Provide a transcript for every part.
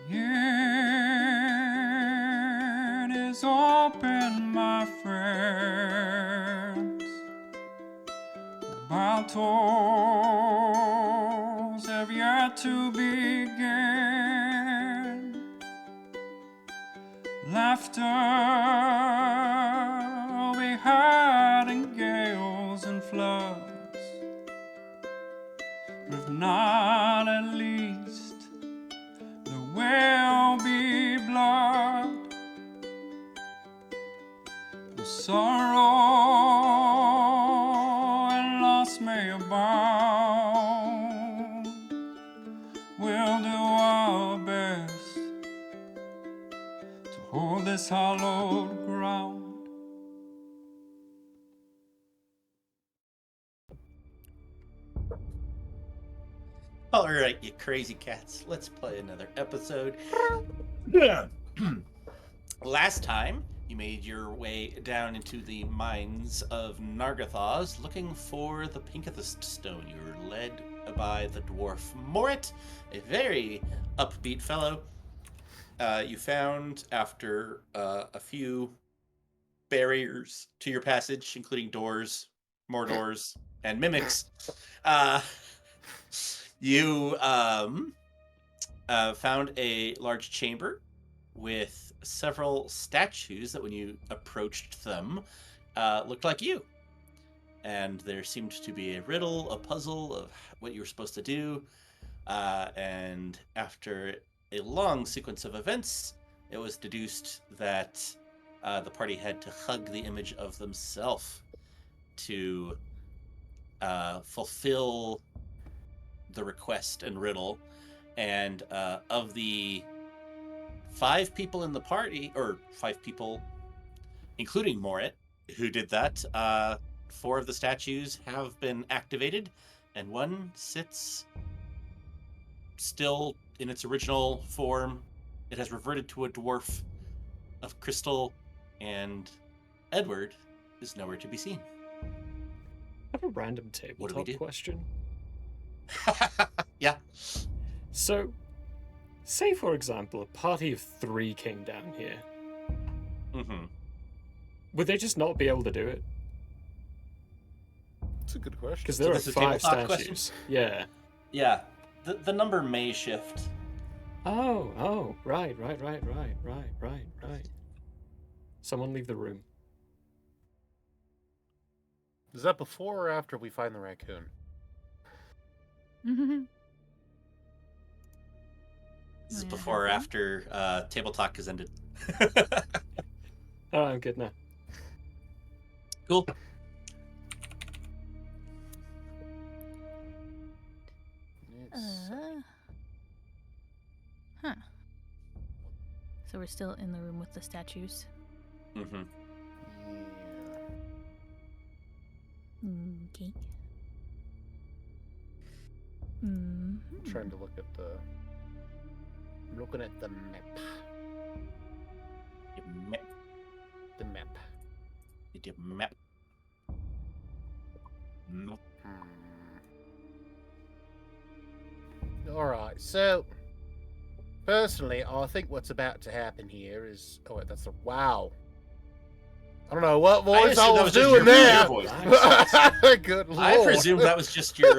It is open, my friends, while toils have yet to begin. Laughter we had in gales and floods, but if not, at least there will be blood. The sorrow and loss may abound. We'll do our best to hold this hallowed ground. All right, you crazy cats. Let's play another episode. Last time, you made your way down into the mines of Nargothoz looking for the Pinkathist stone. You were led by the dwarf Morit, a very upbeat fellow. You found, after a few barriers to your passage, including doors, more doors, and mimics, you found a large chamber with several statues that, when you approached them, looked like you. And there seemed to be a riddle, a puzzle of what you were supposed to do. And after a long sequence of events, it was deduced that the party had to hug the image of themselves to fulfill the request and riddle. And of the 5 people in the party, or 5 people, including Morit, who did that, 4 of the statues have been activated, and 1 sits still in its original form. It has reverted to a dwarf of crystal, and Edward is nowhere to be seen. I have a random tabletop question. Yeah. So, say for example, a party of 3 came down here. Mm-hmm. Would they just not be able to do it? That's a good question. Because there are this a 5 tabletop statues. question? Yeah. Yeah. The number may shift. Oh, right. Someone leave the room. Is that before or after we find the raccoon? This is before or after Table Talk has ended. Oh, I'm good now. Cool. Huh. So we're still in the room with the statues. Mm-hmm. Okay. I'm trying to look at the... I'm looking at the map. The map. The map. Nope. Alright, so... Personally, I think what's about to happen here is... Oh, wait, that's a... Wow. I don't know what voice I was doing there. Good lord. I presume that was just your...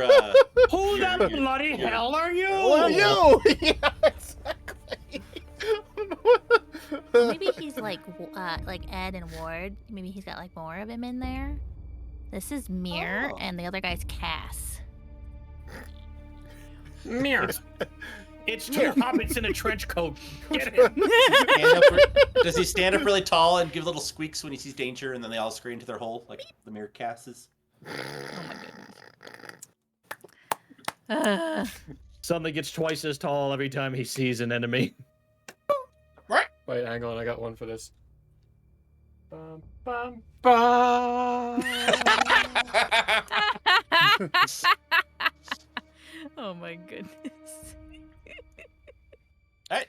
Who the bloody hell are you? Who are you? Yeah, exactly. Maybe he's like Ed and Ward. Maybe he's got like more of him in there. This is Mir, and the other guy's Cass. Mir. It's 2 hobbits in a trench coat. Get him. Does he stand up really tall and give little squeaks when he sees danger, and then they all scurry into their hole like the Mir Casses? Oh my goodness. Suddenly gets twice as tall every time he sees an enemy. Right. Wait, hang on, I got one for this. Bum, bum, bum. Oh my goodness. All right.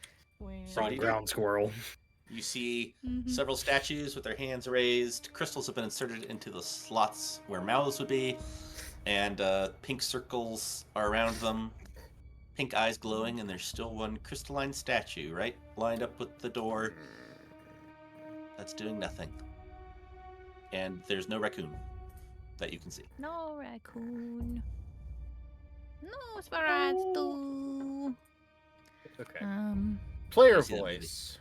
Frog ground squirrel. You see several statues with their hands raised. Crystals have been inserted into the slots where mouths would be, and pink circles are around them. pink eyes glowing, and there's still one crystalline statue right lined up with the door that's doing nothing. And there's no raccoon that you can see. No raccoon. No Sparatu. Okay. Player Easy, voice.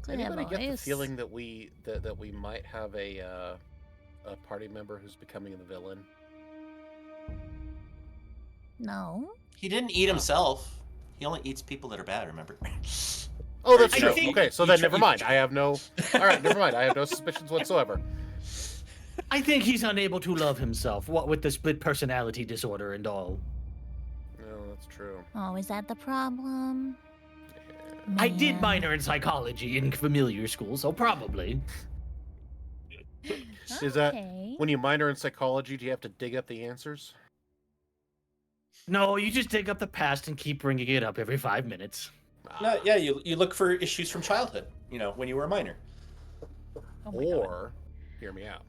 Player Anybody get the voice. feeling that we might have a party member who's becoming the villain? No. He didn't eat himself. He only eats people that are bad, remember? Oh, that's I true. think Okay, so you then tr- never you mind. tr- I have no. All right, never mind. I have no suspicions whatsoever. I think he's unable to love himself. What with the split personality disorder and all. No, that's true. Oh, is that the problem? I did Man. minor in psychology in familiar school, so probably. Is that Okay. when you minor in psychology? Do you have to dig up the answers? No, you just dig up the past and keep bringing it up every 5 minutes. No, yeah, you look for issues from childhood, when you were a minor. Oh my God. Or, hear me out.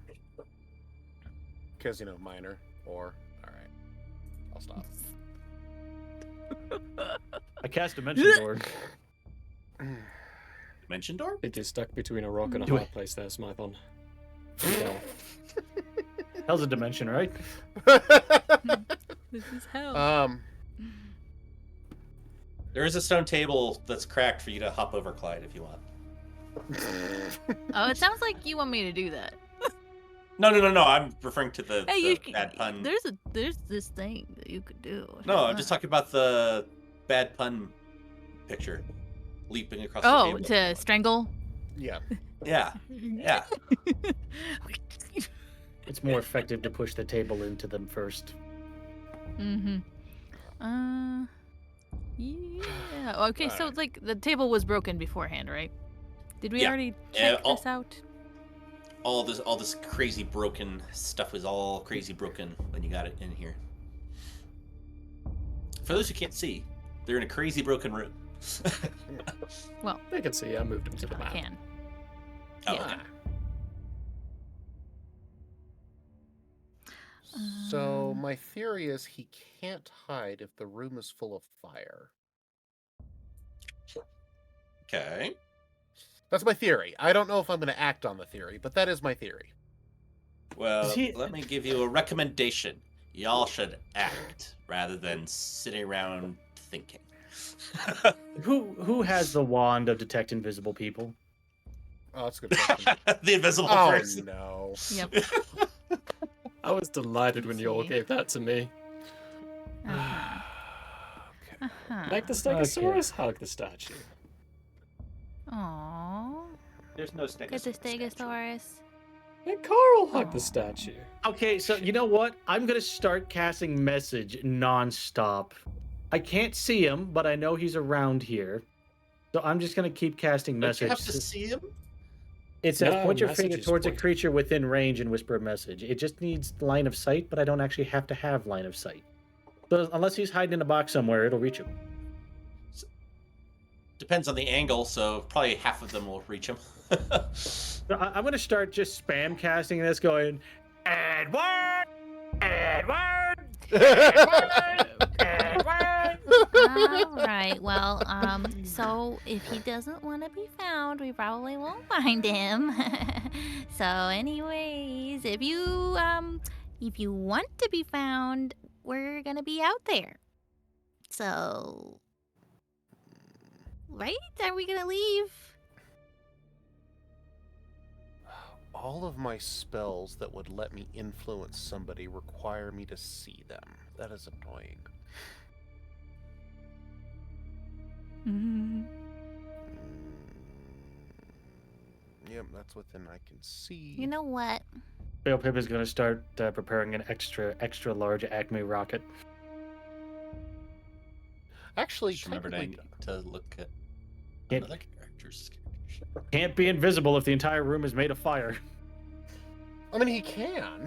Because minor or all right. I'll stop. I cast Dimension Door. Dimension door? It is stuck between a rock and a Do hard place there, Smython. Hell's a dimension, right? This is hell. There is a stone table that's cracked for you to hop over, Clyde, if you want. Oh, it sounds like you want me to do that. No. I'm referring to the Hey, bad pun. there's this thing that you could do. No, I'm just talking about the bad pun picture. Leaping across the Oh, table. to strangle. Yeah. Yeah. Yeah. It's more effective to push the table into them first. Mm-hmm. Yeah. Okay, so Alright. like the table was broken beforehand, right? Did we Yeah. already Yeah, check this out? All this crazy broken stuff was all crazy broken when you got it in here. For those who can't see, they're in a crazy broken room. Well, They can see I moved him to the I map. can. Oh, Yeah. okay. So my theory is he can't hide if the room is full of fire. Okay. That's my theory. I don't know if I'm going to act on the theory, but that is my theory. Well, See- let me give you a recommendation. Y'all should act rather than sitting around thinking. Who has the wand of detect invisible people? Oh, that's a good question. The invisible Oh person. no. Yep. I was delighted when you all See. gave that to me. Uh-huh. Uh-huh. Like the Stegosaurus, hug the statue. Aww. There's no Get the Stegosaurus. And Carl hug Aw. the statue. Okay, so you know what? I'm gonna start casting message nonstop. I can't see him, but I know he's around here. So I'm just gonna keep casting Don't you message. have to see him? It says No, point your message finger is towards a pointing. creature within range and whisper a message. It just needs line of sight, but I don't actually have to have line of sight. So unless he's hiding in a box somewhere, it'll reach him. Depends on the angle, so probably half of them will reach him. So I'm gonna start just spam casting this, going, Edward, Edward, Edward. All right. Well, so if he doesn't want to be found, we probably won't find him. So, anyways, if you want to be found, we're gonna be out there. So, right? Are we gonna leave? All of my spells that would let me influence somebody require me to see them. That is annoying. Mm-hmm. Yep, that's within I can see. You know what? Bill Pip is gonna start preparing an extra large Acme rocket. Actually, Just remembered I technically, need to look at Can't- another character's. Can't be invisible if the entire room is made of fire. I mean, he can.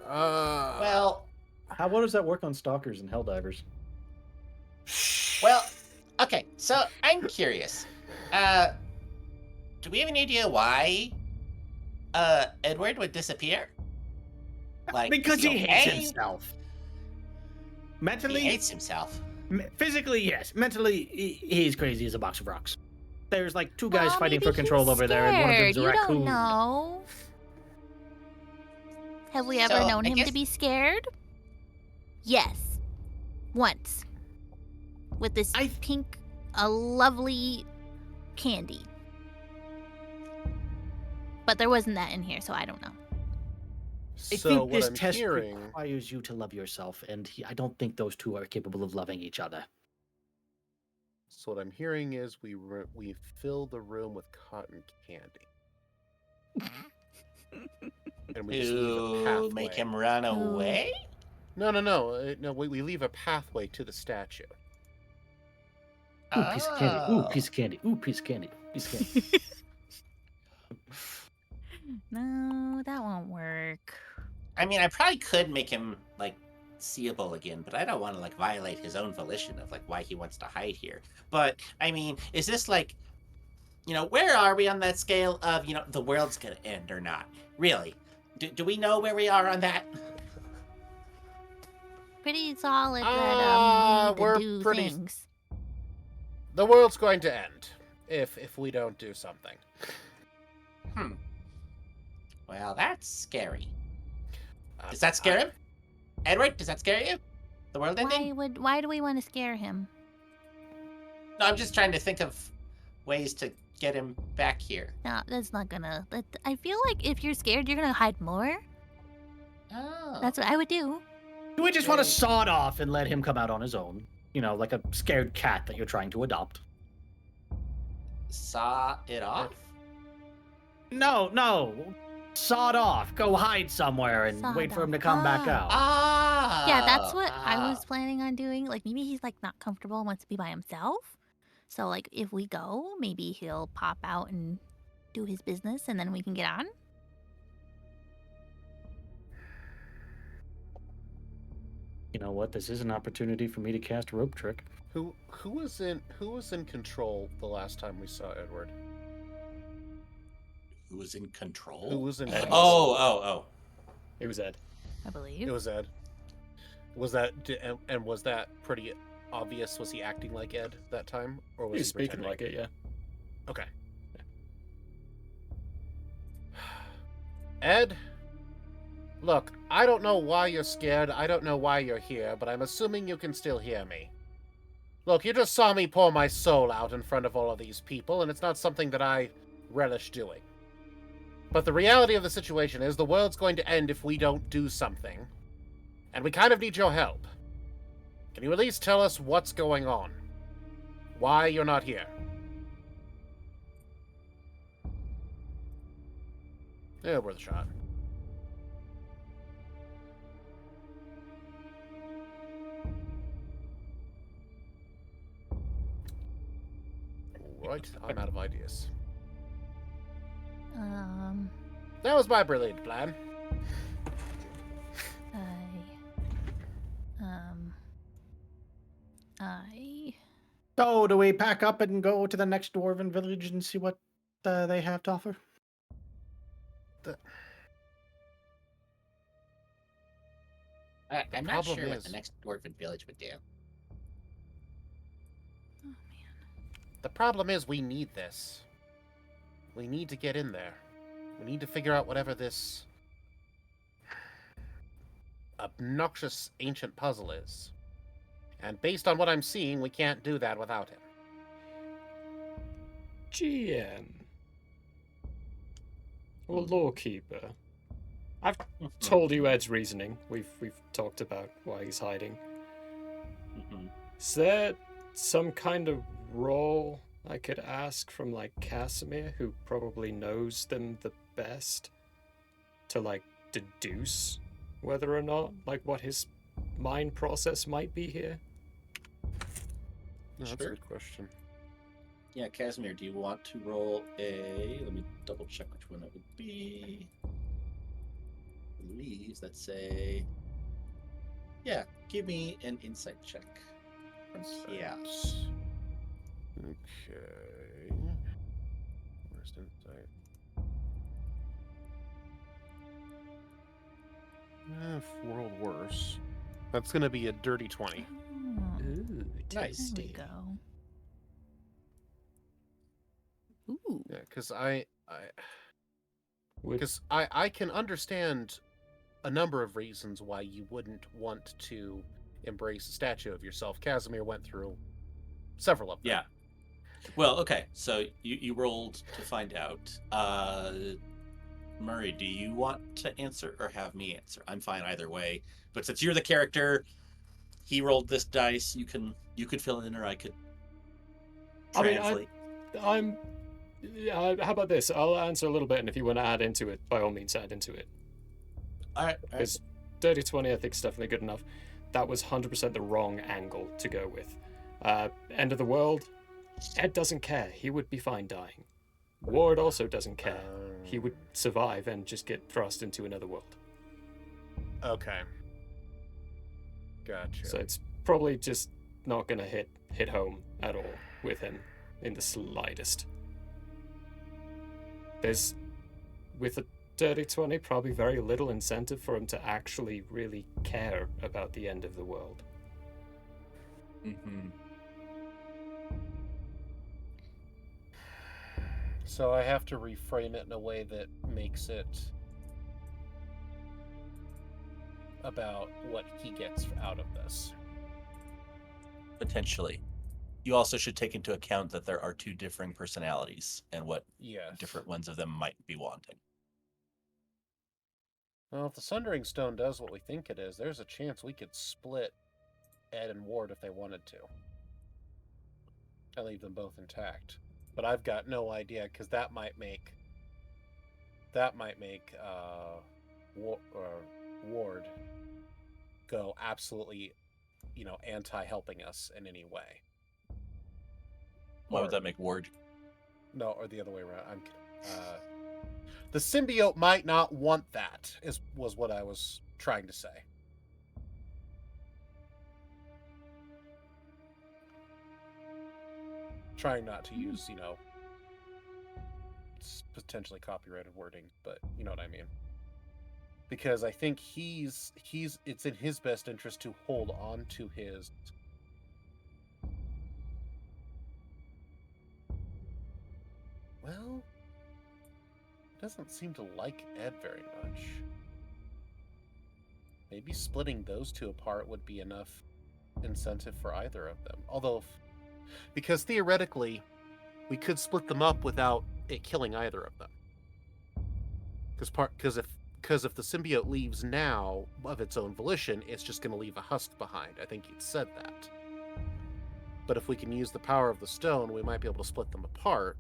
Well, How well does that work on stalkers and helldivers? okay. So I'm curious. Do we have any idea why Edward would disappear? Like Because he hates okay? himself. Mentally, He hates himself. physically, yes. Mentally, he's crazy as a box of rocks. There's like two guys Well, fighting maybe for control he's over there, and one of them's a scared. You raccoon. don't know. Have we ever So, known I him guess- to be scared? Yes. Once. With this pink, a lovely candy. But there wasn't that in here, so I don't know. I So think what this I'm test hearing, requires you to love yourself, and I don't think those two are capable of loving each other. so what I'm hearing is we fill the room with cotton candy, and we just leave a To pathway. make him run away? No. We leave a pathway to the statue. Ooh, piece of candy. Ooh, Oh. piece of candy. Ooh, piece of candy. Piece of candy. No, that won't work. I mean, I probably could make him like seeable again, but I don't want to like violate his own volition of like why he wants to hide here. But I mean, is this like, where are we on that scale of the world's gonna end or not? Really? Do we know where we are on that? Pretty solid that we need to we're do pretty- things. The world's going to end if we don't do something. Well, that's scary. Does that scare him? Edward, does that scare you? The world ending? Why do we want to scare him? No, I'm just trying to think of ways to get him back here. No, that's not gonna. I feel like if you're scared, you're gonna hide more. Oh. That's what I would do. Do we just want to saw it off and let him come out on his own? Like a scared cat that you're trying to adopt. Saw it off? No. Saw it off. Go hide somewhere and Saw wait it for him to off. come back out. Yeah, that's what I was planning on doing. Like maybe he's like not comfortable and wants to be by himself. So like if we go, maybe he'll pop out and do his business and then we can get on. You know what? This is an opportunity for me to cast a rope trick. Who was in control the last time we saw Edward? Who was in control? Who was in Ed. Oh. It was Ed. I believe. It was Ed. Was that and was that pretty obvious? Was he acting like Ed that time, or was He was speaking pretending? like it, yeah. Okay. Ed, look, I don't know why you're scared. I don't know why you're here, but I'm assuming you can still hear me. Look, you just saw me pour my soul out in front of all of these people, and it's not something that I relish doing. But the reality of the situation is the world's going to end if we don't do something. And we kind of need your help. Can you at least tell us what's going on? Why you're not here? Yeah, worth a shot. Alright, I'm out of ideas. That was my brilliant plan. So, do we pack up and go to the next dwarven village and see what they have to offer? I'm not problem sure what is- the next dwarven village would do. The problem is we need this. We need to get in there. We need to figure out whatever this obnoxious ancient puzzle is. And based on what I'm seeing, we can't do that without him. GM. Or Lawkeeper. I've told you Ed's reasoning. We've talked about why he's hiding. Mhm. Is there some kind of role I could ask from like Casimir, who probably knows them the best, to like deduce whether or not like what his mind process might be here? No, that's Sure. a good question. Yeah, Casimir, do you want to roll a... Let me double check which one that would be. I believe that's a... Yeah, give me an insight check. Yeah. Okay. Where's the insight? World worse. That's going to be a dirty 20. Oh, Ooh, Nice. there we tasty. go. Ooh. Yeah, because Would- I can understand a number of reasons why you wouldn't want to embrace a statue of yourself. Casimir went through several of them. Yeah. Well, okay. So you rolled to find out. Murray, do you want to answer or have me answer? I'm fine either way. But since you're the character, he rolled this dice. You could fill in, or I could translate. how about this? I'll answer a little bit, and if you want to add into it, by all means, add into it. All right. Because dirty 20, I think, is definitely good enough. That was 100% the wrong angle to go with. End of the world, Ed doesn't care. He would be fine dying. Ward also doesn't care. He would survive and just get thrust into another world. Okay. Gotcha. So it's probably just not going to hit home at all with him in the slightest. There's, with a dirty 20, probably very little incentive for him to actually really care about the end of the world. Mm-hmm. So I have to reframe it in a way that makes it about what he gets out of this. Potentially. You also should take into account that there are two differing personalities and what Yes. different ones of them might be wanting. Well, if the Sundering Stone does what we think it is, there's a chance we could split Ed and Ward if they wanted to. And leave them both intact. But I've got no idea, because that might make Ward go absolutely, anti-helping us in any way. Why would that make Ward? No, or the other way around. The symbiote might not want that, was what I was trying to say. Trying not to use, potentially copyrighted wording, but you know what I mean. Because I think it's in his best interest to hold on to his well, doesn't seem to like Ed very much. Maybe splitting those two apart would be enough incentive for either of them. Although, because theoretically, we could split them up without it killing either of them. Because if the symbiote leaves now of its own volition, it's just going to leave a husk behind. I think he'd said that. But if we can use the power of the stone, we might be able to split them apart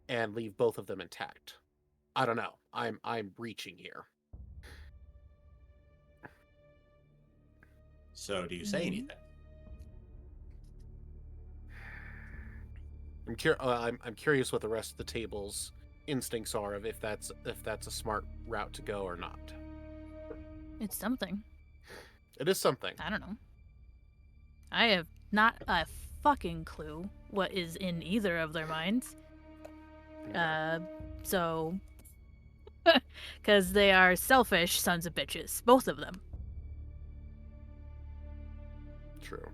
and leave both of them intact. I don't know. I'm reaching here. So do you say anything? I'm curious what the rest of the table's instincts are of if that's a smart route to go or not. It's something. It is something. I don't know. I have not a fucking clue what is in either of their minds. So... Because they are selfish sons of bitches. Both of them. True.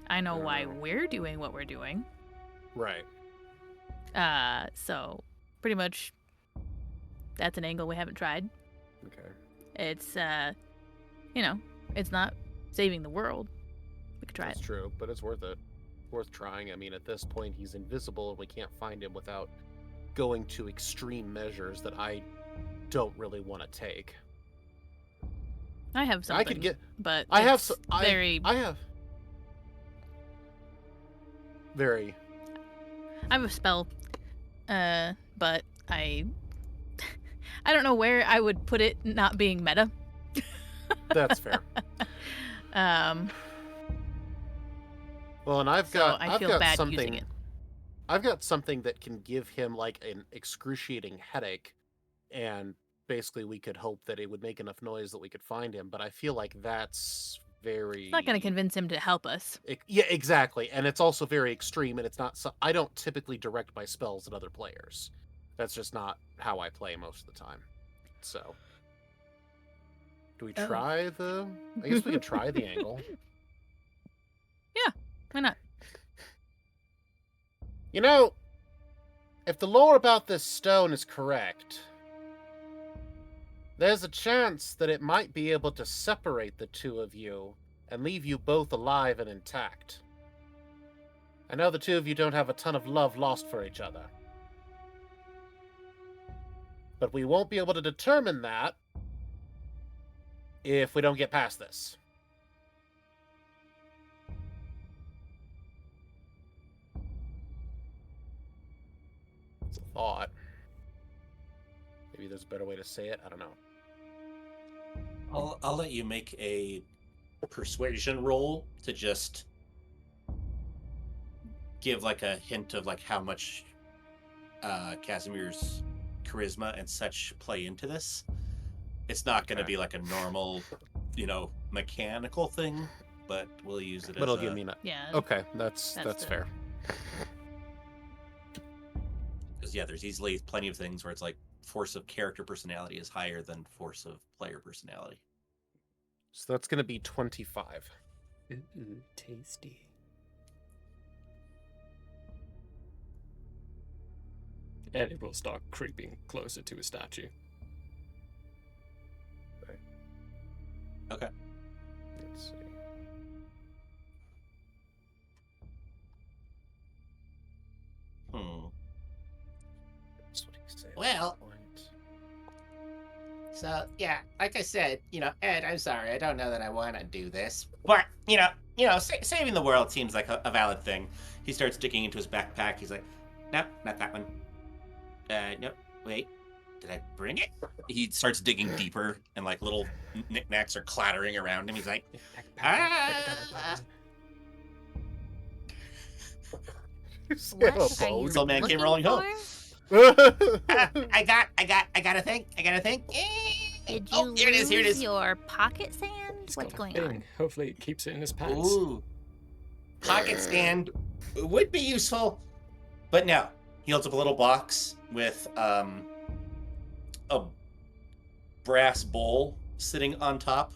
I know why we're doing what we're doing. Right. So pretty much that's an angle we haven't tried. Okay. It's it's not saving the world. We could try That's it. true, but it's worth it. Worth trying. I mean, at this point, he's invisible, and we can't find him without going to extreme measures that I don't really want to take. I have something. I could get. but I have. it's Very. I have. Very. I have a spell, but I don't know where I would put it not being meta. That's fair. Well, and I've got. I I've feel got bad something. using it. I've got something that can give him like an excruciating headache, and basically we could hope that it would make enough noise that we could find him. But I feel like that's very. It's not going to convince him to help us. Yeah, exactly, and it's also very extreme, and it's not. I don't typically direct my spells at other players. That's just not how I play most of the time. So, Do we Oh. try the... I guess we could try the angle. Why not? You know, if the lore about this stone is correct, there's a chance that it might be able to separate the two of you and leave you both alive and intact. I know the two of you don't have a ton of love lost for each other. But we won't be able to determine that if we don't get past this. It's a thought. Maybe there's a better way to say it. I don't know. I'll let you make a persuasion roll to just give like a hint of like how much Casimir's charisma and such play into this. It's not going to be like a normal, mechanical thing, but we'll use it But it'll give me Yeah. Okay, that's That's fair. Because there's easily plenty of things where it's like force of character personality is higher than force of player personality. So that's going to be 25. Ooh, tasty. Eddie will start creeping closer to a statue. Okay. Let's see. That's what he said. Well- So, yeah, like I said, Ed, I'm sorry. I don't know that I want to do this. But, saving the world seems like a valid thing. He starts digging into his backpack. He's like, no, not that one. No, wait. Did I bring it? He starts digging deeper, and like little knickknacks are clattering around him. He's like, ah! What are So you Soul Man came looking rolling home. for? I got a thing. Did you Oh, here it is, here it lose is. your pocket sand? He's What's got a going thing. on? Hopefully it keeps it in his pants. ooh. Pocket stand would be useful, but no. He holds up a little box with a brass bowl sitting on top,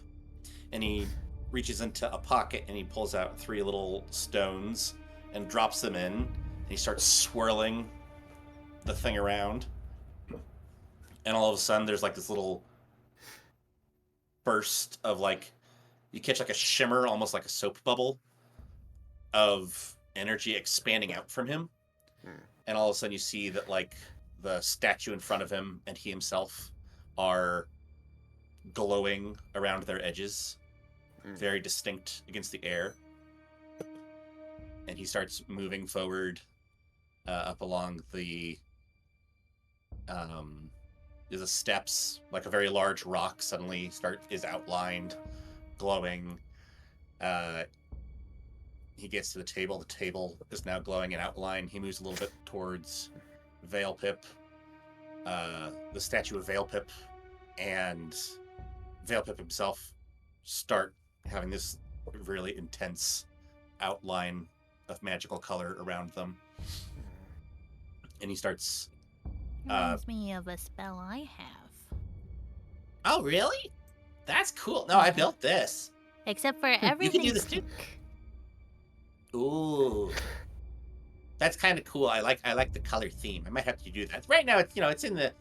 and he reaches into a pocket and he pulls out 3 little stones and drops them in, and he starts swirling the thing around, and all of a sudden there's like this little burst of like, you catch like a shimmer, almost like a soap bubble of energy expanding out from him. And all of a sudden you see that like the statue in front of him and he himself are glowing around their edges, very distinct against the air. And he starts moving forward up along the steps, like a very large rock suddenly is outlined, glowing. He gets to the table. The table is now glowing in outline. He moves a little bit towards Veilpip, the statue of Veilpip, and Veilpip himself start having this really intense outline of magical color around them. And he starts... Reminds me of a spell I have. Oh, really? That's cool. No, I built this. Except for You everything. can do this too. Ooh, that's kind of cool. I like the color theme. I might have to do that. Right now, it's in the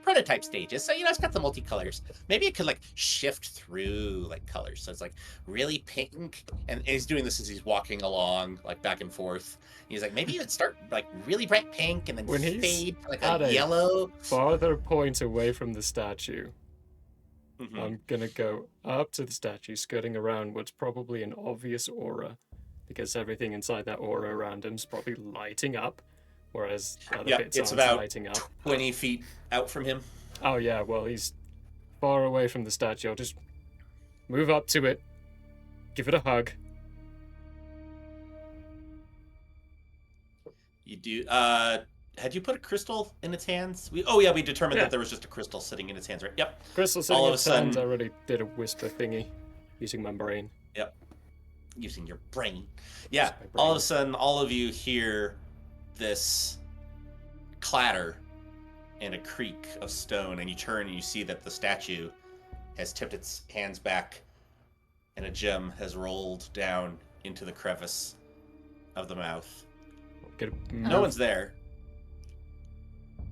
prototype stages, so it's got the multicolors. Maybe it could like shift through like colors, so it's like really pink. And he's doing this as he's walking along, like back and forth. He's like, maybe it'd start like really bright pink and then When he's fade to, like at a a yellow. Farther point away from the statue. Mhm. I'm gonna go up to the statue, skirting around what's probably an obvious aura, because everything inside that aura around him's probably lighting up, whereas other Yeah, bits it's aren't about lighting up. 20 feet out from him. Oh yeah, well he's far away from the statue. I'll just move up to it, give it a hug. You do. Had you put a crystal in its hands? We determined Yeah. that there was just a crystal sitting in its hands, right? Yep. Crystal sitting All in of a his hands, I sudden- already did a whisper thingy using my brain. Using your brain. Yeah. Use my All of brain. a sudden, all of you hear this clatter and a creak of stone, and you turn and you see that the statue has tipped its hands back, and a gem has rolled down into the crevice of the mouth. No one's there.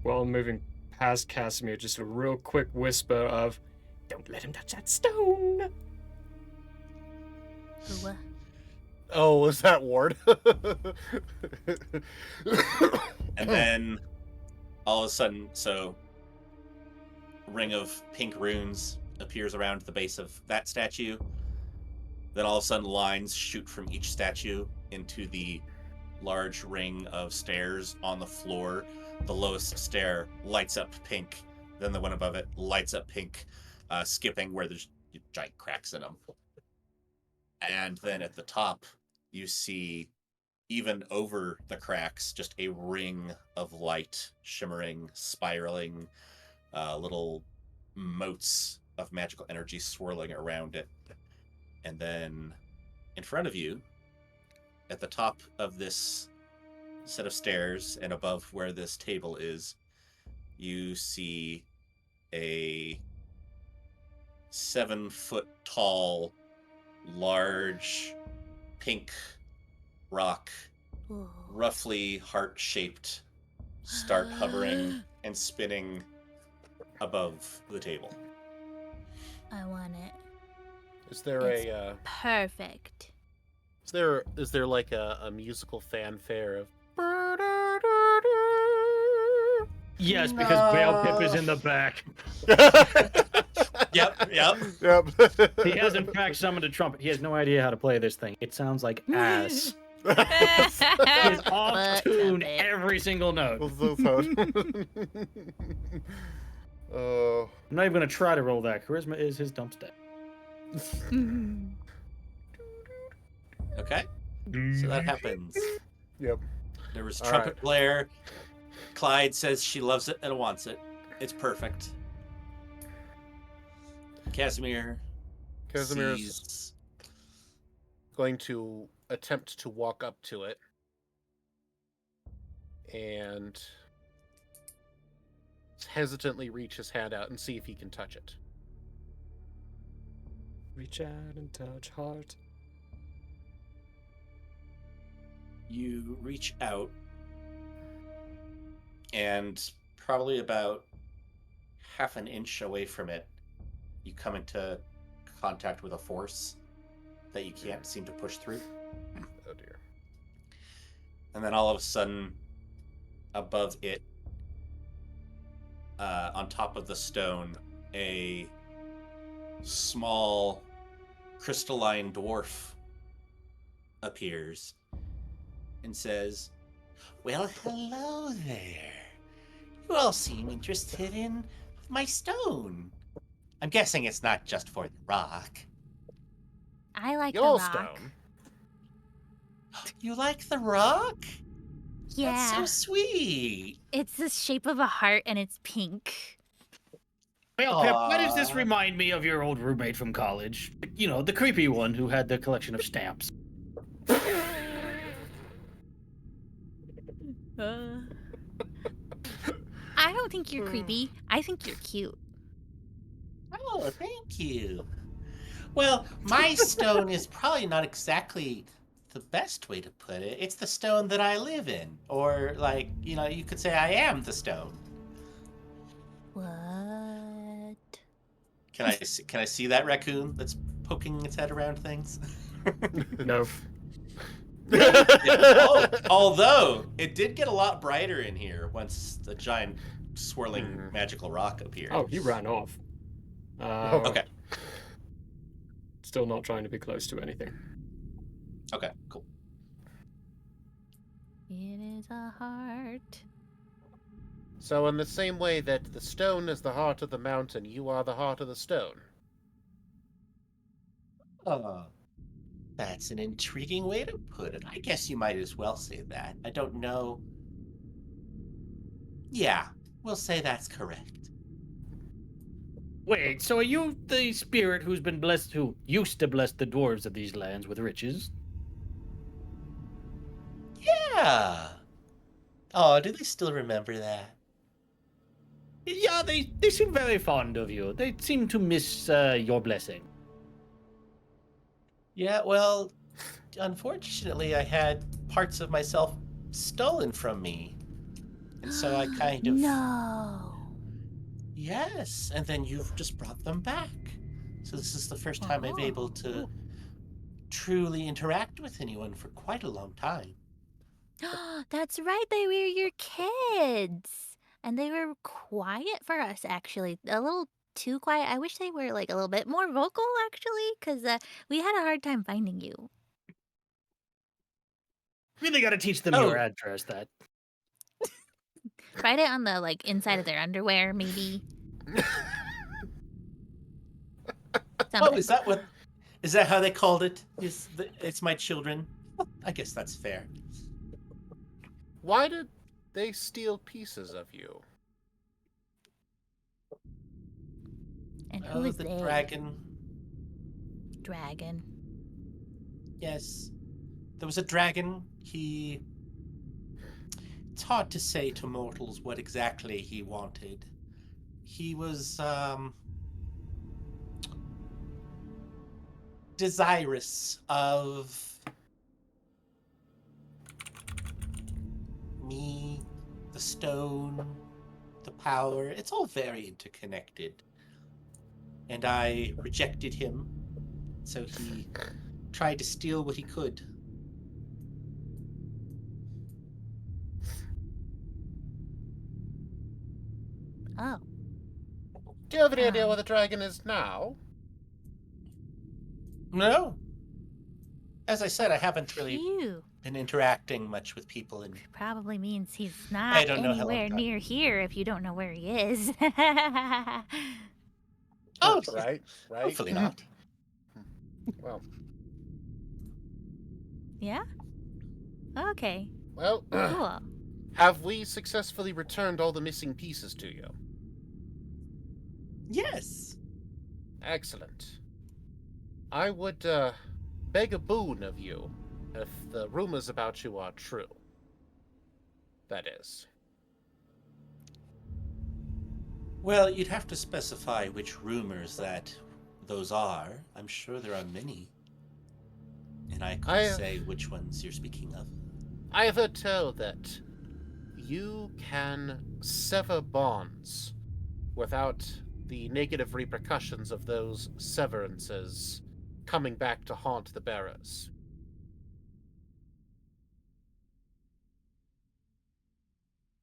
While moving past Casimir, just a real quick whisper of, "Don't let him touch that stone." Oh, was that Ward? And then all of a sudden, a ring of pink runes appears around the base of that statue. Then all of a sudden, lines shoot from each statue into the large ring of stairs on the floor. The lowest stair lights up pink. Then the one above it lights up pink, skipping where there's giant cracks in them. And then at the top, you see, even over the cracks, just a ring of light, shimmering, spiraling, little motes of magical energy swirling around it. And then in front of you, at the top of this set of stairs and above where this table is, you see a 7-foot tall, large, pink rock, roughly heart-shaped, start hovering and spinning above the table. I want it. Is there It's perfect. is there like a musical fanfare of Yes, because Whale Pip is in the back. Yep. Yep. He has in fact summoned a trumpet. He has no idea how to play this thing. It sounds like ass. He is off But tune trumpet. every single note. Oh. I'm not even gonna try to roll that. Charisma is his dump stat. Okay. So that happens. Yep. There was All trumpet right. blare. Clyde says she loves it and wants it. It's perfect. Casimir Casimir's sees... going to attempt to walk up to it and hesitantly reach his hand out and see if he can touch it. Reach out and touch heart. You reach out, and probably about half an inch away from it, you come into contact with a force that you can't seem to push through. Oh dear. And then all of a sudden, above it, on top of the stone, a small crystalline dwarf appears and says, "Well, hello there. You all seem interested in my stone. I'm guessing it's not just for the rock. I like Your the rock. stone. You like the rock? Yeah. That's so sweet. It's the shape of a heart and it's pink. Whale Pip, why does this Aw. remind me of your old roommate from college? You know, the creepy one who had the collection of stamps. I don't think you're creepy. I think you're cute. Oh, thank you. Well, my stone is probably not exactly the best way to put it. It's the stone that I live in. Or, like, you know, you could say I am the stone. What? Can I see that raccoon that's poking its head around things? No. Oh, although it did get a lot brighter in here once the giant swirling magical rock appeared. Oh, he ran off. Okay. Still not trying to be close to anything. Okay, cool. It is a heart. So in the same way that the stone is the heart of the mountain, you are the heart of the stone. Oh, that's an intriguing way to put it. I guess you might as well say that. I don't know. Yeah, we'll say that's correct. Wait, so are you the spirit who used to bless the dwarves of these lands with riches? Yeah. Oh, do they still remember that? Yeah, they seem very fond of you. They seem to miss your blessing. Yeah, well, unfortunately, I had parts of myself stolen from me. And so I kind of. No. Yes, and then you've just brought them back. So this is the first time I've able to truly interact with anyone for quite a long time. That's right, they were your kids. And they were quiet for us, actually. A little too quiet. I wish they were like a little bit more vocal, actually, because we had a hard time finding you. Really got to teach them your Oh. address. That. Write it on the like inside of their underwear, maybe. Oh, is that how they called it? It's my children. I guess that's fair. Why did they steal pieces of you? And who Oh, is the they? dragon. Dragon. Yes. There was a dragon. It's hard to say to mortals what exactly he wanted. He was, desirous of me, the stone, the power. It's all very interconnected. And I rejected him, so he tried to steal what he could. Oh. Do you have any idea where the dragon is now? No. As I said, I haven't really Phew. been interacting much with people, and Probably means he's I not don't know how long anywhere time. near here if you don't know where he is. Oh, right. hopefully not. Well, Yeah? Okay. well, Cool. have we successfully returned all the missing pieces to you? Yes. Excellent. I would beg a boon of you if the rumors about you are true. That is. Well, you'd have to specify which rumors those are. I'm sure there are many. And I couldn't say which ones you're speaking of. I have heard tell that you can sever bonds without the negative repercussions of those severances coming back to haunt the bearers.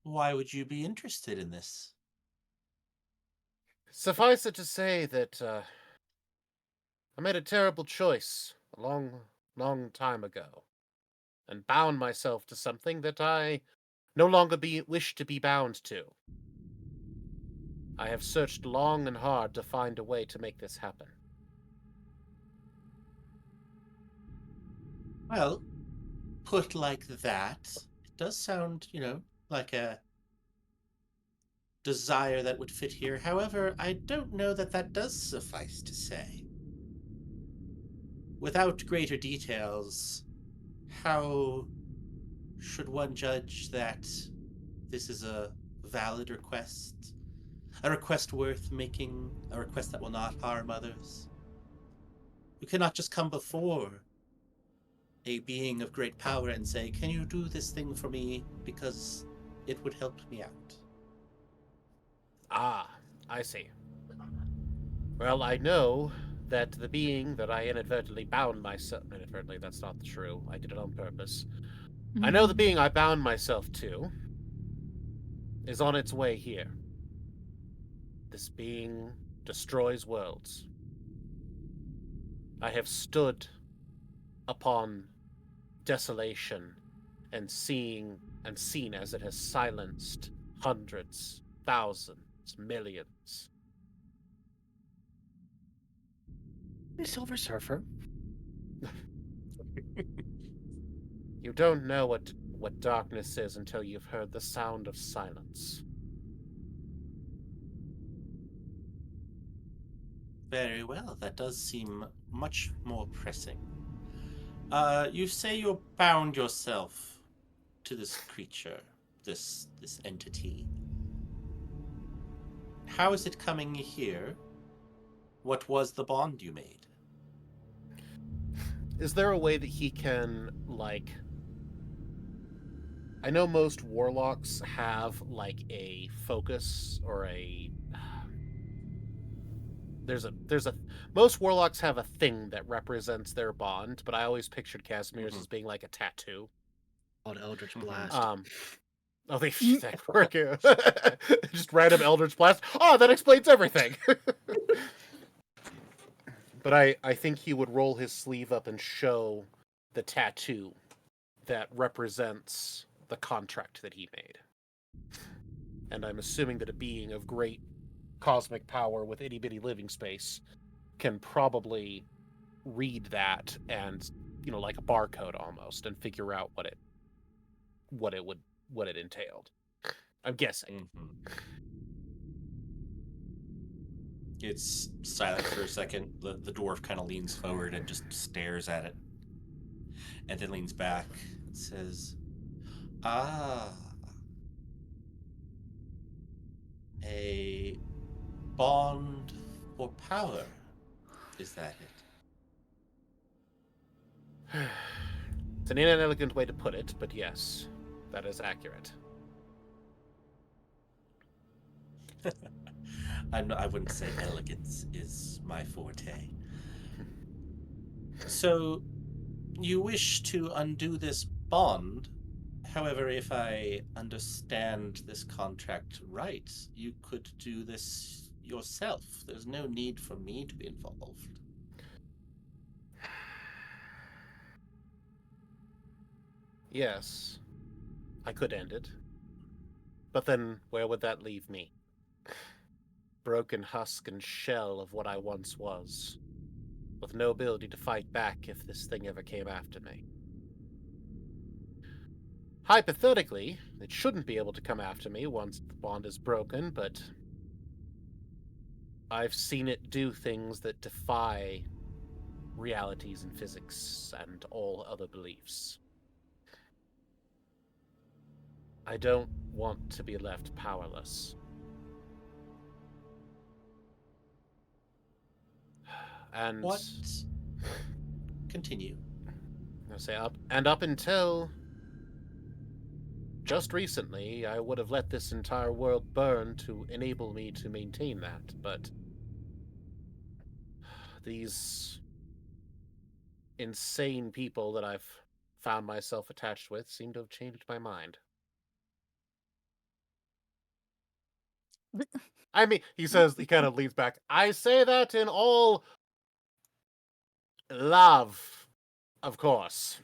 Why would you be interested in this? Suffice it to say that I made a terrible choice a long time ago, and bound myself to something that I no longer wish to be bound to. I have searched long and hard to find a way to make this happen. Well, put like that, it does sound, like a desire that would fit here. However, I don't know that does suffice to say. Without greater details, how should one judge that this is a valid request? A request worth making? A request that will not harm others? You cannot just come before a being of great power and say, "Can you do this thing for me because it would help me out?" Ah, I see. Well, I know that the being that I inadvertently bound myself... Inadvertently, that's not true. I did it on purpose. I know the being I bound myself to is on its way here. This being destroys worlds. I have stood upon desolation and seen as it has silenced hundreds, thousands, millions. The Silver Surfer. You don't know what darkness is until you've heard the sound of silence. Very well, that does seem much more pressing. You say you bound yourself to this creature, this entity. how is it coming here? What was the bond you made? Is there a way that he can, like... I know most warlocks have, like, a focus or a... Most warlocks have a thing that represents their bond, but I always pictured Casimir's as being like a tattoo. Called Eldritch Mhm. Blast. Oh, that work. Just random Eldritch Blast. Oh, that explains everything. But I think he would roll his sleeve up and show the tattoo that represents the contract that he made. And I'm assuming that a being of great cosmic power with itty bitty living space can probably read that and, you know, like a barcode almost, and figure out what it entailed. I'm guessing. It's silent for a second. The dwarf kind of leans forward and just stares at it. And then leans back and says, "Ah, a bond for power. Is that it?" It's an inelegant way to put it, but yes, that is accurate. I wouldn't say elegance is my forte. So, you wish to undo this bond. However, if I understand this contract right, you could do this yourself. There's no need for me to be involved. Yes, I could end it. But then where would that leave me? Broken husk and shell of what I once was, with no ability to fight back if this thing ever came after me. Hypothetically, it shouldn't be able to come after me once the bond is broken, but I've seen it do things that defy realities in physics and all other beliefs. I don't want to be left powerless. And What? Continue. I say up until just recently, I would have let this entire world burn to enable me to maintain that, but these insane people that I've found myself attached with seem to have changed my mind. I mean, he kind of leans back. I say that in all love, of course.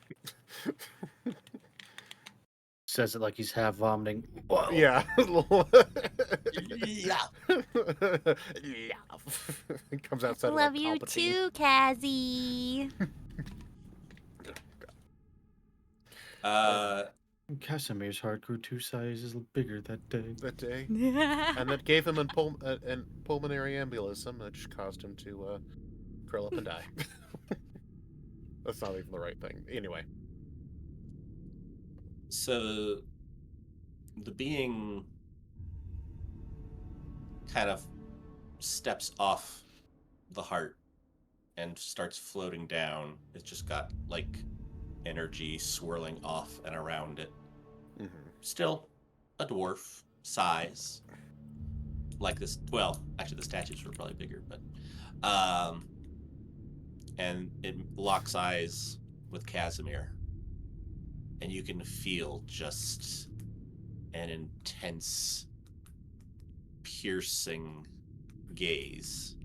Says it like he's half vomiting. Whoa. Yeah. Yeah. Comes outside Love of like you Palpatine. too, Cassie. Casimir's heart grew 2 sizes bigger that day. That day. And that gave him a pulmonary embolism, which caused him to curl up and die. That's not even the right thing. Anyway. So, the being kind of steps off the heart and starts floating down. It's just got, like, energy swirling off and around it. Mm-hmm. Still a dwarf size. Like this, well, actually the statues were probably bigger, but and it locks eyes with Casimir. And you can feel just an intense, piercing gaze.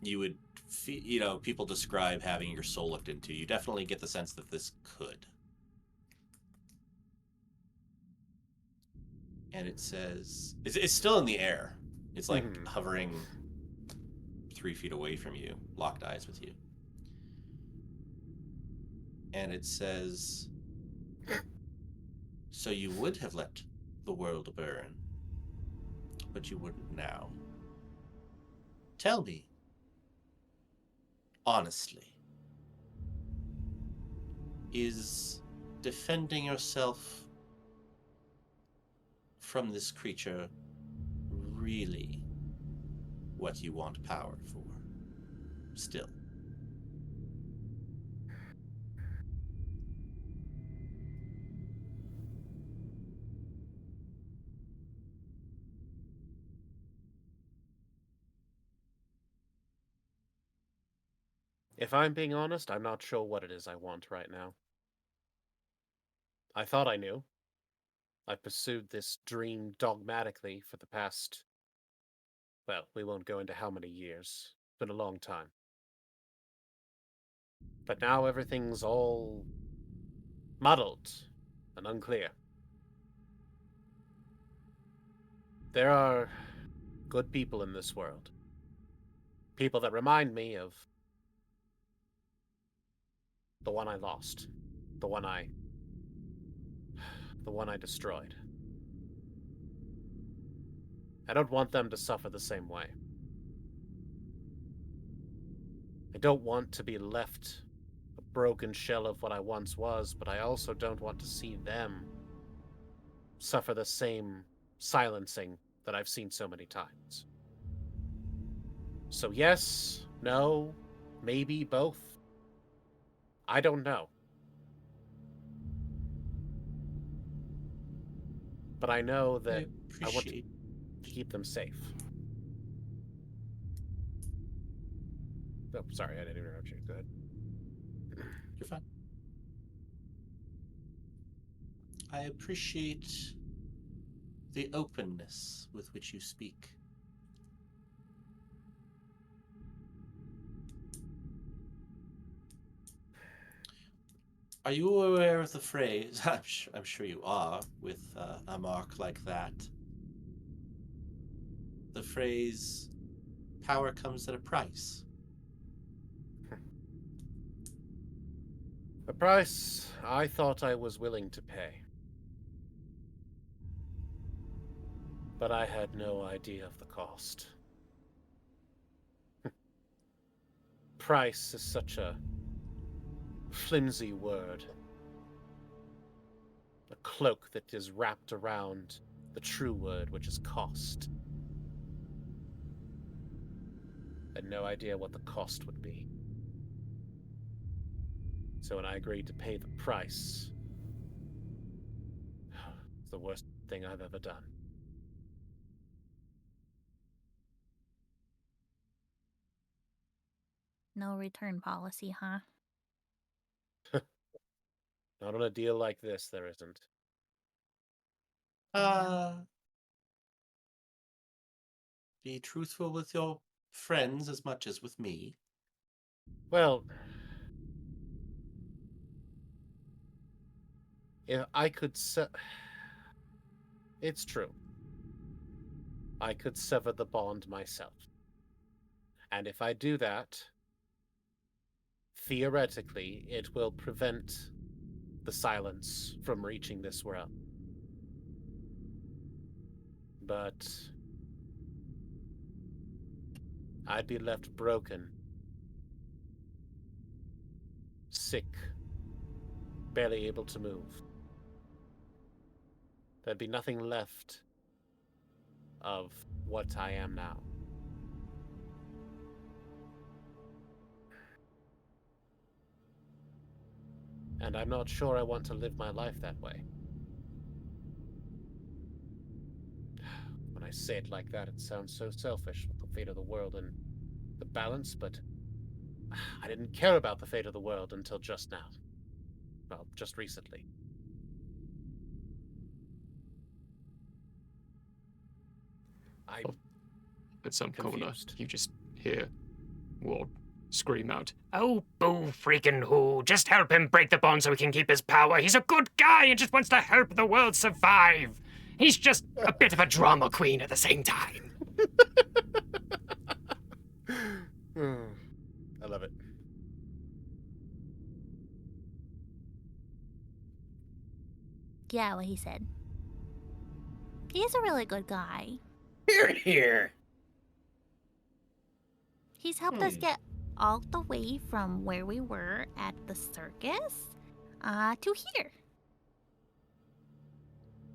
You would, people describe having your soul looked into. You definitely get the sense that this could. And it says, it's still in the air. It's like hovering 3 feet away from you, locked eyes with you. And it says, so you would have let the world burn, but you wouldn't now. Tell me, honestly, is defending yourself from this creature really what you want power for? Still. If I'm being honest, I'm not sure what it is I want right now. I thought I knew. I've pursued this dream dogmatically for the past... well, we won't go into how many years. It's been a long time. But now everything's all muddled and unclear. There are good people in this world. People that remind me of the one I lost. The one I destroyed. I don't want them to suffer the same way. I don't want to be left a broken shell of what I once was, but I also don't want to see them suffer the same silencing that I've seen so many times. So yes, no, maybe both. I don't know. But I know that I want to keep them safe. Oh, sorry, I didn't interrupt you. Go ahead. You're fine. I appreciate the openness with which you speak. Are you aware of the phrase? I'm sure you are, with a mark like that. The phrase, power comes at a price. A price I thought I was willing to pay. But I had no idea of the cost. Price is such a flimsy word. A cloak that is wrapped around the true word, which is cost. I had no idea what the cost would be. So when I agreed to pay the price, it's the worst thing I've ever done. No return policy, huh? Not on a deal like this, there isn't. Be truthful with your friends as much as with me. Well, if I could it's true. I could sever the bond myself. And if I do that, theoretically, it will prevent the silence from reaching this realm. But I'd be left broken, sick, barely able to move. There'd be nothing left of what I am now. And I'm not sure I want to live my life that way. When I say it like that, it sounds so selfish with the fate of the world and the balance, but I didn't care about the fate of the world until just now. Well, just recently. At some corner, confused. you just hear Ward scream out, "Oh, boo freaking who! Just help him break the bond so he can keep his power. He's a good guy and just wants to help the world survive. He's just a bit of a drama queen at the same time." I love it. Yeah, what he said. He's a really good guy. Here, here. He's helped us get all the way from where we were at the circus to here.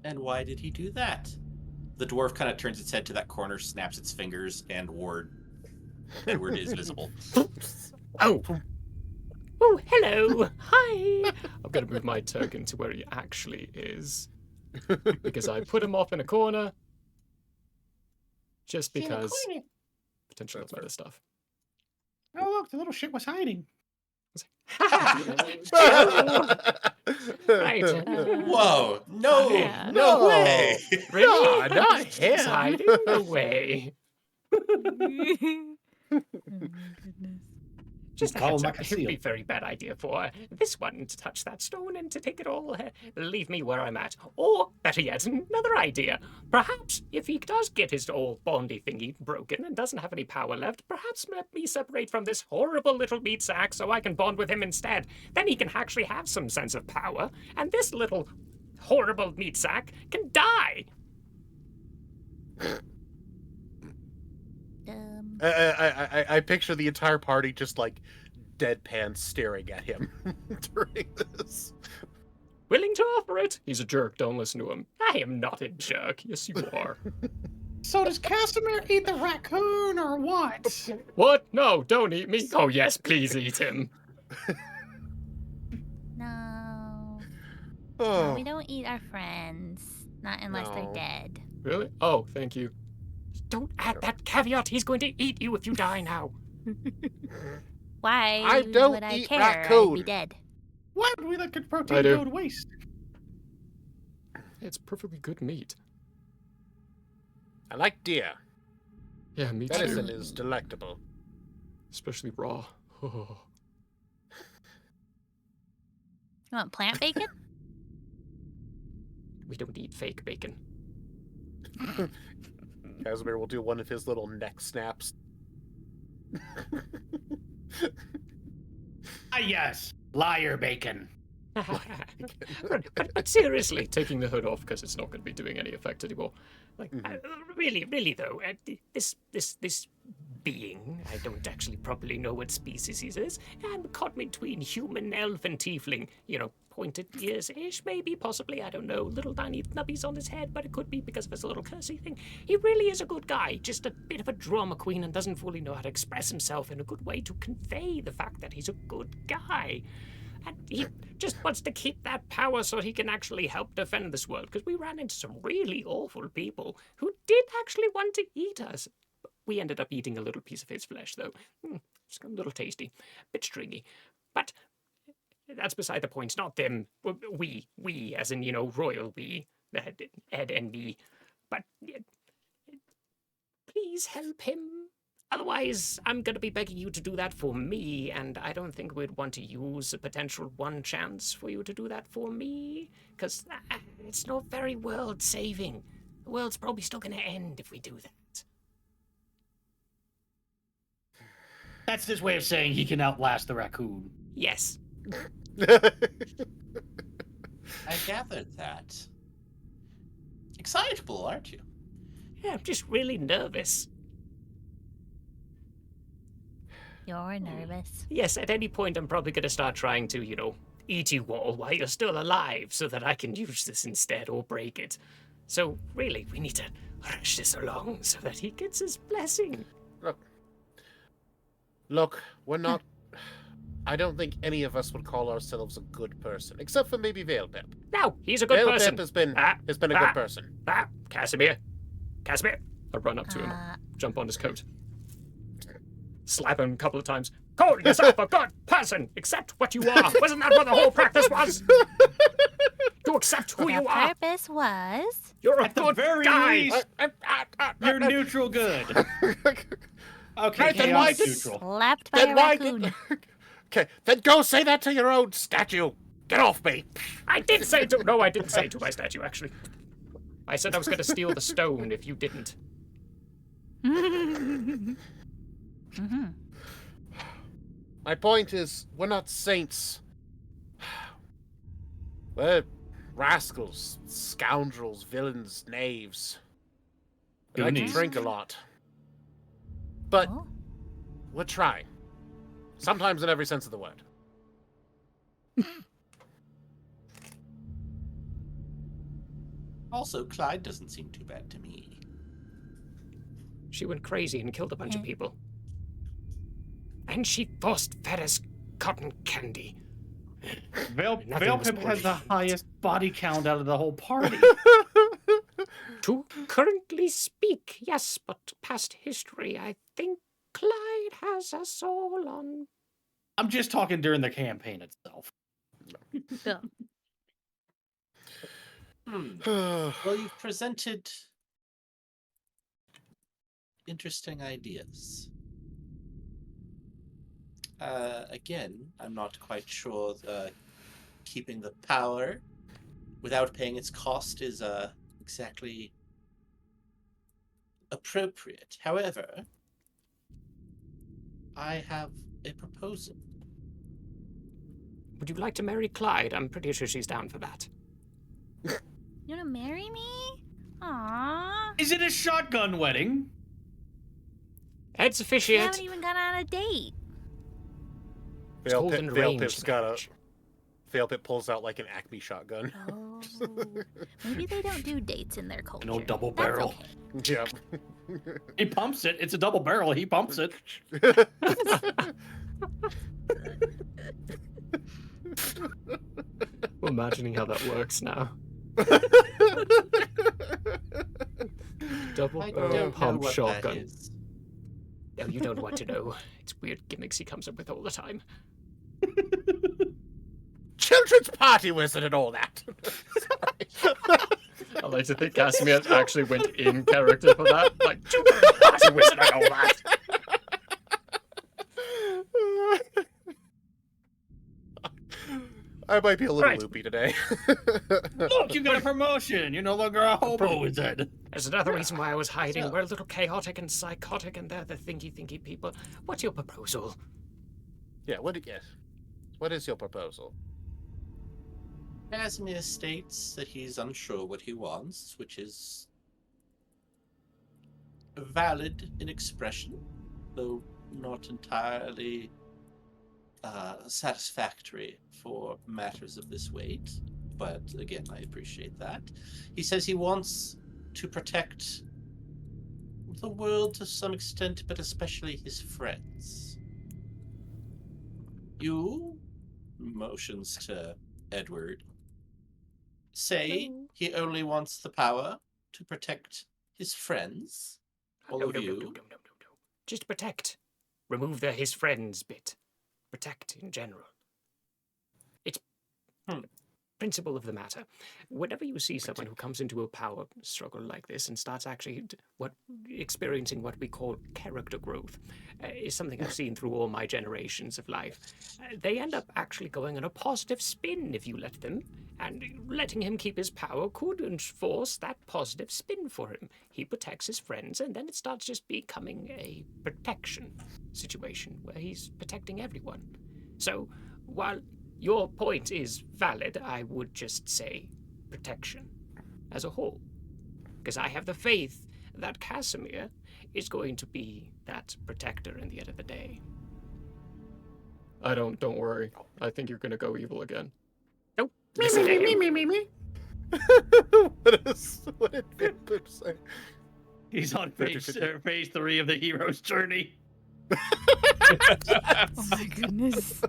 And why did he do that? The dwarf kind of turns its head to that corner, snaps its fingers, and Edward is visible. Oh! Oh, hello! Hi! I'm gonna move my token to where he actually is. Because I put him off in a corner. Just because potential of other stuff. Oh, look, the little shit was hiding. Right. Whoa! No! Yeah. No way! Really? No, not He's him. hiding? No way. Oh my goodness. Just a Call heads him up, like a it would be a seal. very bad idea for this one to touch that stone and to take it all. Leave me where I'm at. Or, better yet, another idea. Perhaps, if he does get his old bondy thingy broken and doesn't have any power left, perhaps let me separate from this horrible little meat sack so I can bond with him instead. Then he can actually have some sense of power, and this little horrible meat sack can die. I picture the entire party just like deadpan staring at him during this. Willing to offer it? He's a jerk, don't listen to him. I am not a jerk. Yes, you are. So does Casimir eat the raccoon or what? What? No, don't eat me. Oh, yes, please eat him. No. No, Oh, we don't eat our friends. Not unless No. they're dead. Really? Oh, thank you. Don't add that caveat. He's going to eat you if you die now. Why I don't would I eat care? I'd raccoon. be dead. Why would we let good I protein do. go to waste? It's perfectly good meat. I like deer. Yeah, me Venison too. is delectable. Especially raw. Oh. You want plant bacon? We don't eat fake bacon. Casimir will do one of his little neck snaps. Ah, yes. Liar bacon. but seriously, taking the hood off because it's not going to be doing any effect anymore. Like, really though, this being, I don't actually properly know what species he is. I'm caught between human, elf, and tiefling. You know, pointed ears-ish, maybe, possibly, I don't know. Little tiny nubbies on his head, but it could be because of his little cursey thing. He really is a good guy, just a bit of a drama queen and doesn't fully know how to express himself in a good way to convey the fact that he's a good guy. And he just wants to keep that power so he can actually help defend this world, because we ran into some really awful people who did actually want to eat us. We ended up eating a little piece of his flesh, though. It's a little tasty, bit stringy. But that's beside the point. It's not them. We, as in, you know, royal we, Ed and me. But please help him. Otherwise, I'm going to be begging you to do that for me, and I don't think we'd want to use a potential one chance for you to do that for me, because it's not very world-saving. The world's probably still going to end if we do that. That's his way of saying he can outlast the raccoon. Yes. I gathered that. Excitable, aren't you? Yeah, I'm just really nervous. You're nervous. Yes, at any point I'm probably going to start trying to, you know, eat you all while you're still alive so that I can use this instead or break it. So, really, we need to rush this along so that he gets his blessing. Look, we're not. I don't think any of us would call ourselves a good person, except for maybe Veilpip. No, he's a good person. Veilpip has been a good person. Casimir. Casimir. I run up to him, jump on his coat, slap him a couple of times. Call yourself a good person. Accept what you are. Wasn't that what the whole practice was? To accept who you The are. purpose was... You're a At the good very guy. least, you're neutral good. Okay, Right, then why chaos did- neutral. slapped by a raccoon. Okay, then go say that to your own statue. Get off me. I did say to... No, I didn't say to my statue, actually. I said I was going to steal the stone if you didn't. Mm-hmm. My point is, we're not saints. We're rascals, scoundrels, villains, knaves. We like to Goonies. drink a lot. But Oh. we're trying. Sometimes in every sense of the word. Also, Clyde doesn't seem too bad to me. She went crazy and killed a bunch of people. And she forced fed us cotton candy. Nothing was Veilpip has the bullshit. highest body count out of the whole party. To currently speak, yes, but past history, I think Clyde has us all on. I'm just talking during the campaign itself. Yeah. Well, you've presented interesting ideas. Again, I'm not quite sure keeping the power without paying its cost is exactly appropriate. However, I have a proposal. Would you like to marry Clyde? I'm pretty sure she's down for that. You wanna marry me? Aww. Is it a shotgun wedding? Heads We officiate. haven't even gone on a date. It's called an arranged Veilpip's got a. marriage. Veilpip pulls out like an Acme shotgun. Oh. Maybe they don't do dates in their culture. old double That's barrel. okay. Yeah. He pumps it. It's a double barrel. He pumps it. I'm imagining how that works now. Double I barrel don't know pump what shotgun. that is. No, you don't want to know. It's weird gimmicks he comes up with all the time. Children's party wizard and all that. I like to think Casimir actually went in character for that. Like, party wizard and all that. I might be a little Right. loopy today. Look, you got a promotion. You're no longer a hobo wizard. There's another reason why I was hiding. We're a little chaotic and psychotic, and they're the thinky people. What's your proposal? Yeah, yes. What is your proposal? Casimir states that he's unsure what he wants, which is valid in expression, though not entirely satisfactory for matters of this weight. But again, I appreciate that. He says he wants to protect the world to some extent, but especially his friends. You, motions to Edward, say he only wants the power to protect his friends. All of you. No. Just protect. Remove the his friends bit. Protect in general. It's principle of the matter. Whenever you see someone who comes into a power struggle like this and starts actually experiencing what we call character growth, is something I've seen through all my generations of life. They end up actually going on a positive spin if you let them, and letting him keep his power could enforce that positive spin for him. He protects his friends, and then it starts just becoming a protection situation where he's protecting everyone. So, while your point is valid, I would just say protection as a whole. Because I have the faith that Casimir is going to be that protector in the end of the day. Don't worry. I think you're going to go evil again. Nope. Listen to him. What did Veilpip say? He's on phase 3 of the hero's journey. Oh my goodness.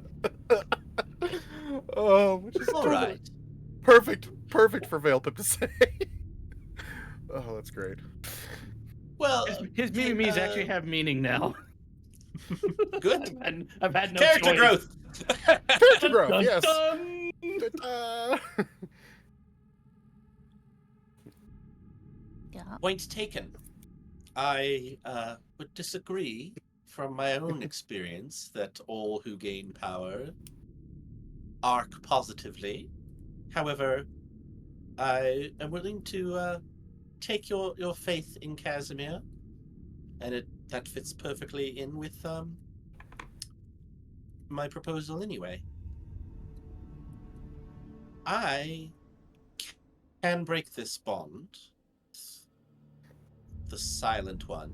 Oh, which is All totally right. perfect for Veilpip to say. Oh, that's great. Well, His memes actually have meaning now. good. I've had no Character choice. growth. Character growth, Dun, yes. dun. Ta-ta. Yeah. Point taken. I would disagree from my own experience that all who gain power arc positively. However, I am willing to take your faith in Casimir, and that fits perfectly in with my proposal anyway. I can break this bond, the silent one.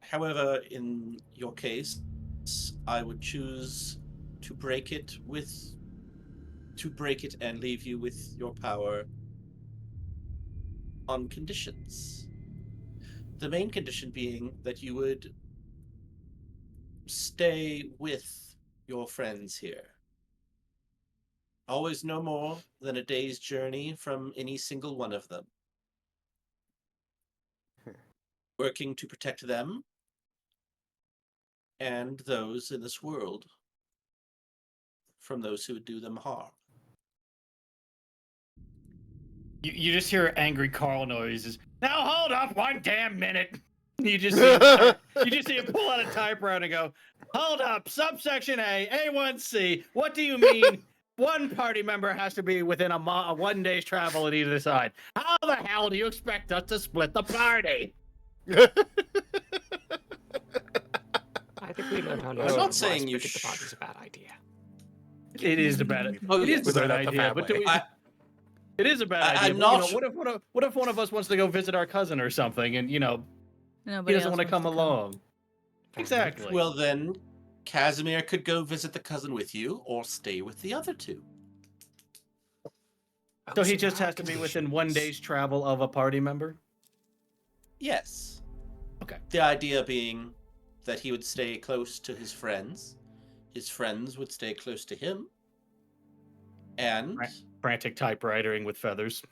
However, in your case, I would choose to break it with to break it and leave you with your power on conditions. The main condition being that you would stay with your friends here. Always no more than a day's journey from any single one of them. Working to protect them and those in this world from those who would do them harm. You just hear angry Carl noises. Now hold up one damn minute. You just see him pull out a typewriter and go, hold up, subsection A, A1C. What do you mean? One party member has to be within a 1 day's travel at either side. How the hell do you expect us to split the party? I think we learned how I'm not saying you the party's a bad idea. It is a bad, it is a Within bad the idea, but do we, family. it is a bad I'm idea. not- But, what if one of us wants to go visit our cousin or something, and he Nobody doesn't else want to wants come along? Exactly. Well, then, Casimir could go visit the cousin with you or stay with the other two. So he just has to be within 1 day's travel of a party member? Yes. Okay. The idea being that he would stay close to his friends would stay close to him, and Frantic typewritering with feathers.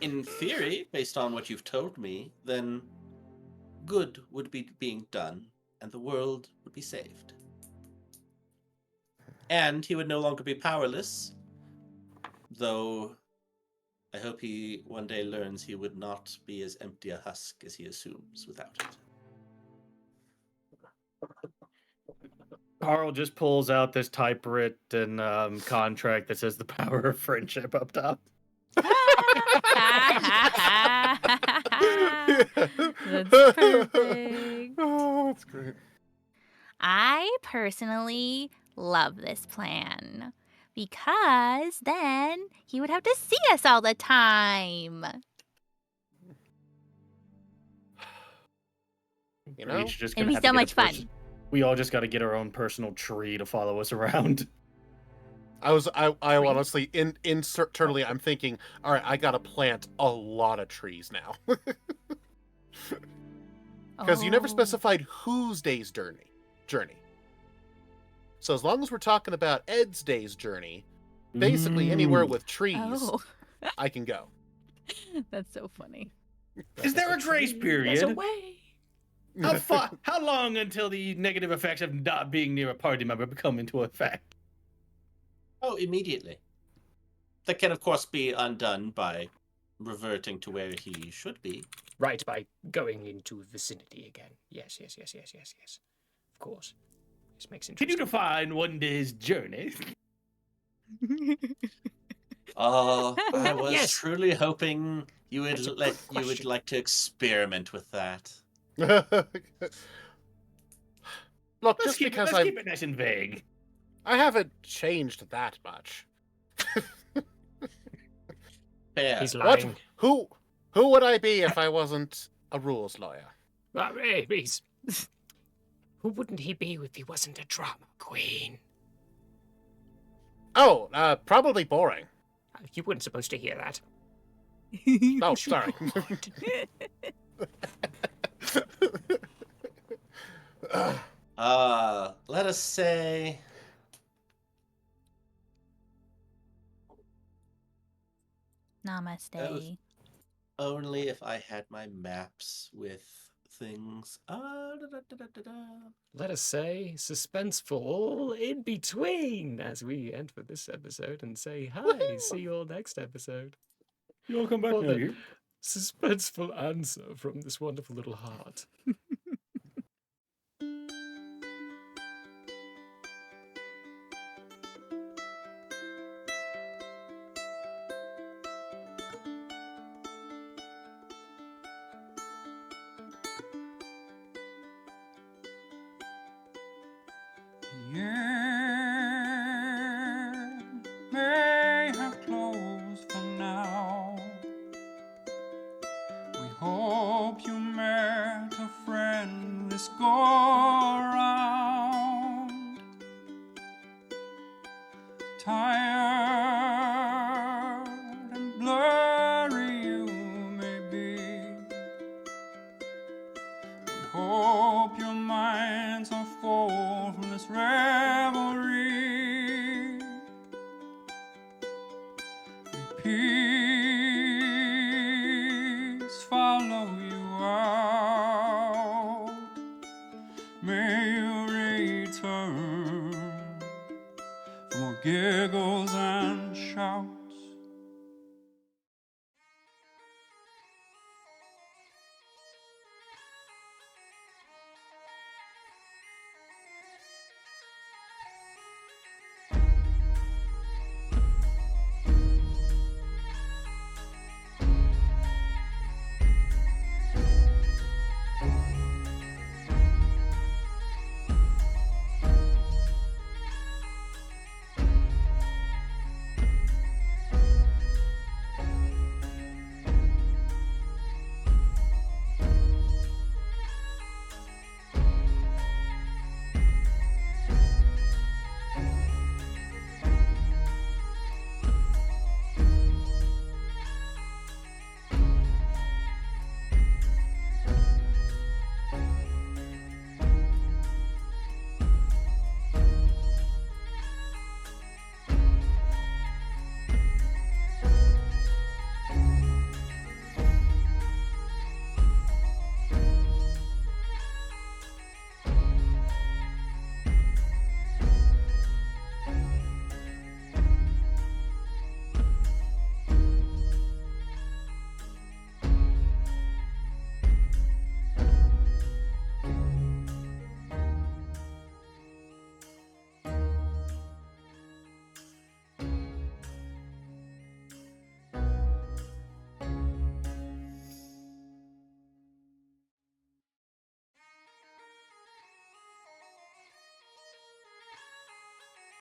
in theory, based on what you've told me, then good would be being done, and the world would be saved. And he would no longer be powerless, though I hope he one day learns he would not be as empty a husk as he assumes without it. Carl just pulls out this typewritten contract that says the power of friendship up top. That's perfect. Oh, that's great. I personally love this plan because then he would have to see us all the time. You We're know, each just It'd gonna be have to so get a much fun. We all just got to get our own personal tree to follow us around. I honestly, internally, I'm thinking, all right, I gotta plant a lot of trees now. Because you never Oh. specified whose day's journey. So as long as we're talking about Ed's day's journey, basically anywhere with trees, Oh, I can go. that's so funny. Is there a grace period? There's a way. How long until the negative effects of not being near a party member come into effect? Oh, immediately. That can, of course, be undone by reverting to where he should be. Right, by going into vicinity again. Yes. Of course. This makes Can interesting. you define 1 day's journey? I was Yes. truly hoping you would That's a good you would question. like to experiment with that. Look, just because let's keep it nice and vague. I haven't changed that much. Fair. He's What? lying. Who would I be if I wasn't a rules lawyer? Who wouldn't he be if he wasn't a drama queen? Oh, probably boring. You weren't supposed to hear that. Oh, sorry. Let us say Namaste. only if I had my maps with things. Let us say suspenseful in between as we end for this episode and say hi. See you all next episode. You'll come back Well, now, then. you. Suspenseful answer from this wonderful little heart. The year may have closed for now. We hope you met a friend this go around. tired and blurry you may be, but hope your minds are full from this revelry. May peace follow you out. May you return for more giggles